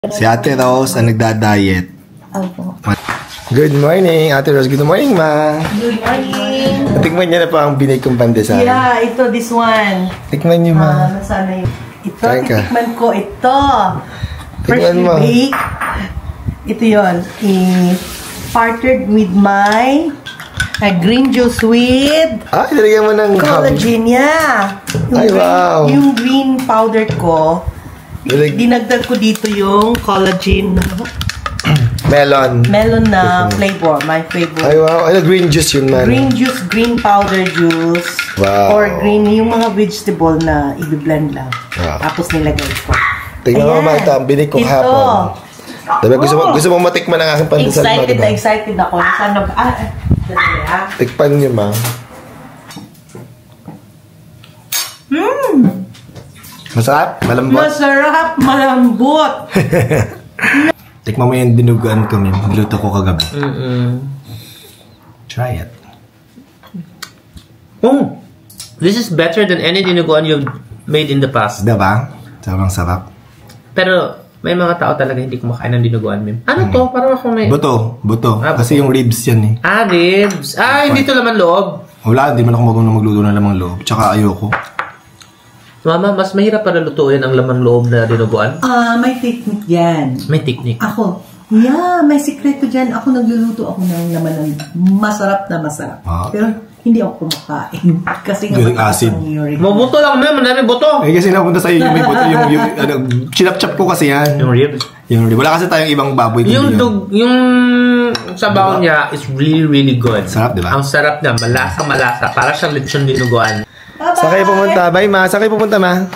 Si Ate Rose ang nagda-diet. Opo. Good morning, Ate Rose. Good morning, ma. Good morning. Tikman niya na pa ang binay kong pandesal. Yeah, ito, this one. Tikman niyo, ma. Nasana yun. Ito, Try ka. titikman ko. Ito. Tikman mo. Bake. Ito yun. Partnered with my green juice with Ay, nalagyan mo ng collagen. Yeah. Ay, wow. Yung green powder ko, dinagdag ko dito yung collagen. Melon. Melon na flavor. My flavor. Ay, wow. Ay, green juice yun, man. Green juice, green powder juice. Wow. Or green, yung mga vegetable na i-blend lang. Wow. Tapos nilagay ko. Tingnan mo, ma. Ito ang binay kong hapon. Diba, gusto mo matikman ang aking pandesal, ma, diba? Excited ako. Saan na ba? Tikpan niyo, ma. Masarap? Malambot? Masarap, malambot. Tikman mo yung dinuguan ko, Mim. Niluto ko kagabi. Try it. Oh! This is better than any dinuguan you've made in the past. Diba? Sobrang sarap. Pero, may mga tao talaga hindi kumakain ng dinuguan, Mim. Ano to? Parang ako may... Buto. Ah, Kasi yung ribs yan eh. Ah, ribs. Ah, hindi to laman loob. Wala, hindi man ako magulong magluto ng lamang loob. Tsaka ayoko. Mama, mas mahirap para lutuin ang laman loob na dinuguan? May technique yan. May technique. Ako, may sikreto dyan. Ako nagluluto ako ng laman ng masarap na masarap. Pero hindi ako kumakain. Kasi Galing acid. Mabuto lang, Mim. Manami buto. Eh kasi napunta sa'yo yung may buto. Yung chinap-chap ko kasi yan. Yung ribs. Wala kasi tayong ibang baboy. Yung sabaw niya is really, really good. Sarap, diba? Ang sarap niya. Malasa. Para siyang lechon dinuguan. Saan kayo pumunta? Bye, ma. Saan kayo pumunta, ma?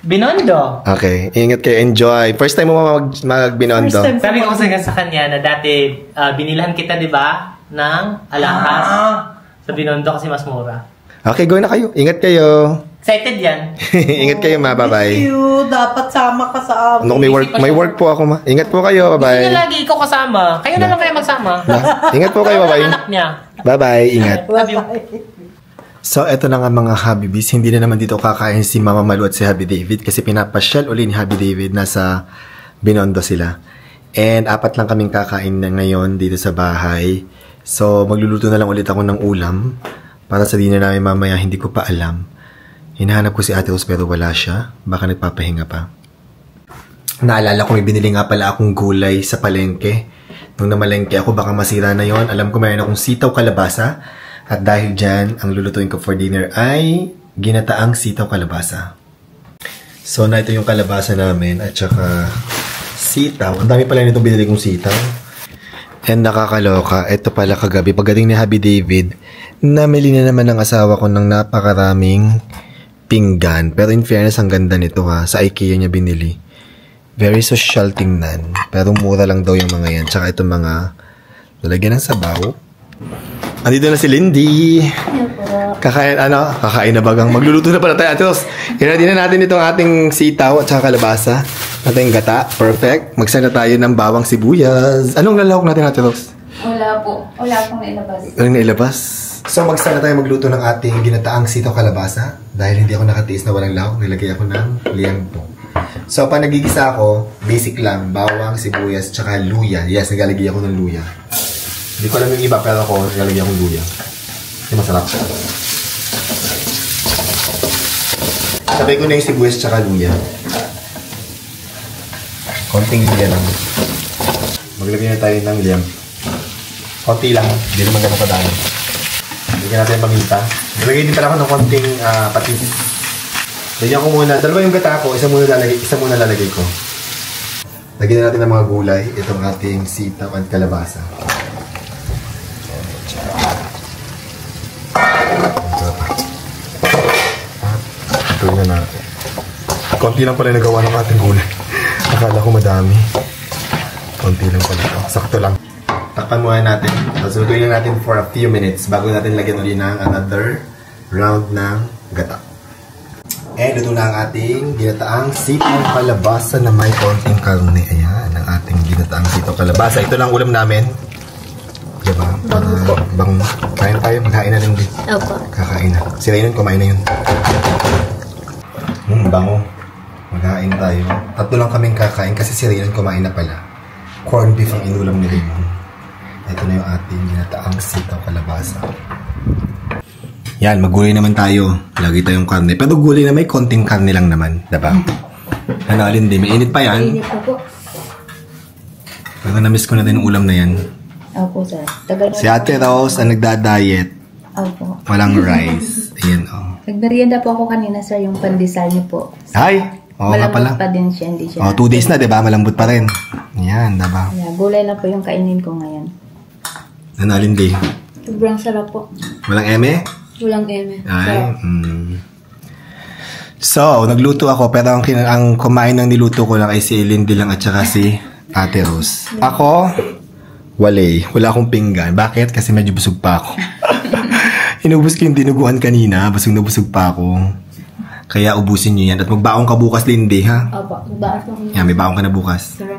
Binondo. Okay. Ingat kayo. Enjoy. First time mo mag-Binondo. Sabi ko kasi sa kanya na dati binilahan kita, di ba, ng alahas sa Binondo kasi mas mura. Okay, go na kayo. Ingat kayo. Excited yan. Ingat kayo, ma. Bye-bye. Thank you. Dapat sama ka sa amin. Ano, may work po ako, ma. Ingat po kayo. Bye-bye. Hindi na lagi ikaw kasama. Kayo na lang kayo magsama. Ingat po kayo. Bye-bye. Anak niya. Bye-bye. Ingat. Love you. So, eto na nga mga Habibis. Hindi na naman dito kakain si Mama Malu at si Happy David kasi pinapasyal uli ni Happy David. Nasa Binondo sila. And 4 lang kaming kakain na ngayon dito sa bahay. So, magluluto na lang ulit ako ng ulam para sa dinner namin mamaya. Hindi ko pa alam. Hinahanap ko si Ate Rose pero wala siya. Baka nagpapahinga pa. Naalala ko may binili nga pala akong gulay sa palengke. Nung namalengke ako baka masira na yon. Alam ko mayroon akong sitaw kalabasa. At dahil dyan, ang lulutuin ko for dinner ay ginataang sitaw kalabasa. So, na ito yung kalabasa namin at saka sitaw. Ang dami pala nitong binili kong sitaw. And nakakaloka, ito pala kagabi, pagdating ni Happy David, namili na naman ng asawa ko ng napakaraming pinggan. Pero in fairness, ang ganda nito ha. Sa IKEA niya binili. Very social tingnan. Pero mura lang daw yung mga yan. Tsaka itong mga lalagyan ng sabaw. Andito na si Lindy. Kakain na bagang. Magluluto na pala tayo. Ate Rose, i-ready na natin itong ating sitaw at saka kalabasa. Ating gata. Perfect. Magsana tayo ng bawang sibuyas. Anong lalahok natin, Ate Rose? Wala po. Wala pong nailabas. Walang nailabas? So, magsana tayo magluto ng ating ginataang sitaw kalabasa. Dahil hindi ako nakatiis na walang lahok, nilagay ako ng liempo. So, pag nagigisa ako, basic lang. Bawang, sibuyas, tsaka luya. Yes, naglalagay ako ng luya. Hindi ko alam yung iba, pero ako nalagyan akong luya. Kasi masarap siya. Sabay ko na yung sibuyas tsaka luya. Konting luya lang. Maglagay na tayo ng liam. Konti lang. Hindi naman ganun kadami. Lagyan natin yung paminta. Nalagay din pala ako ng konting patis. Lagyan ko muna. Dalawa yung gata ko. Isa muna lalagay ko. Lagyan na natin ng mga gulay. Itong ating sitaw at kalabasa. Ito na natin. Konti lang pala nagawa ng ating gulay. Akala ko madami. Konti lang pala ito. Sakto lang. Takpan muna natin. Tapos lutuin lang natin for a few minutes bago natin lagyan ulit ng another round ng gata. And luto na ang ating ginataang sitaw kalabasa na may konting karne. Ayan, ang ating ginataang sitaw kalabasa. Ito lang ulam namin. Diba? Bang kain tayo, magkain na lang din. Opo. Kakain na. Si Raynon, kumain na yun. Bango. Maghain tayo. Tatlo lang kaming kakain kasi si Raylan kumain na pala. Corned beef ang inulam ni Raymond. Ito na yung ating ginataang sitaw kalabasa. Yan, maggulay naman tayo. Lagi tayong karne. Pero gulay na may konting karne lang naman. Diba? Ano, Alin, may init pa yan. Init po po. Pero na-miss ko na din yung ulam na yan. Opo, sir. Tagal Si Ate Rose ang nagda-diet. Opo. Walang rice. Ayan, oh. Nagmerienda po ako kanina, sir, yung pandesal niyo po. Hi! Oo nga pala. Malambot pa din siya, hindi siya. Oh, 2 days na, diba? Malambot pa rin. Yan, diba? Yeah, gulay lang po yung kainin ko ngayon. Ano, Alin, Day? Sobrang sarap po. Walang eme? Walang eme. Ay, So, nagluto ako, pero ang kumain ng niluto ko lang ay si Lindy lang at saka si Ate Rose. Ako, wala akong pinggan. Bakit? Kasi medyo busog pa ako. Inubos ko yung dinuguan kanina, busog na busog pa ako. Kaya ubusin nyo yan. At magbaong ka bukas, Lindy, ha? Opo, baas ako. Yan, may baong ka na bukas. Sarap